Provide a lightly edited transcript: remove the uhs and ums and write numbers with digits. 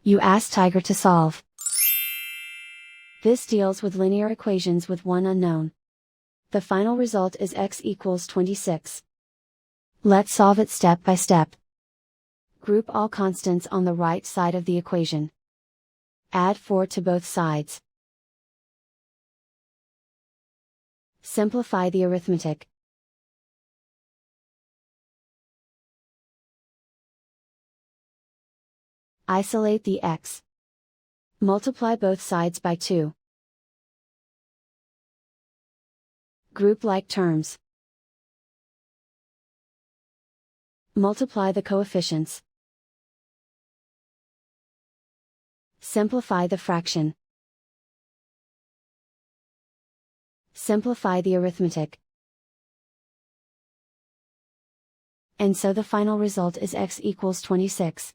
You ask Tiger to solve. This deals with linear equations with one unknown. The final result is x equals 26. Let's solve it step by step. Group all constants on the right side of the equation. Add 4 to both sides. Simplify the arithmetic. Isolate the x. Multiply both sides by 2. Group like terms. Multiply the coefficients. Simplify the fraction. Simplify the arithmetic. And so the final result is x equals 26.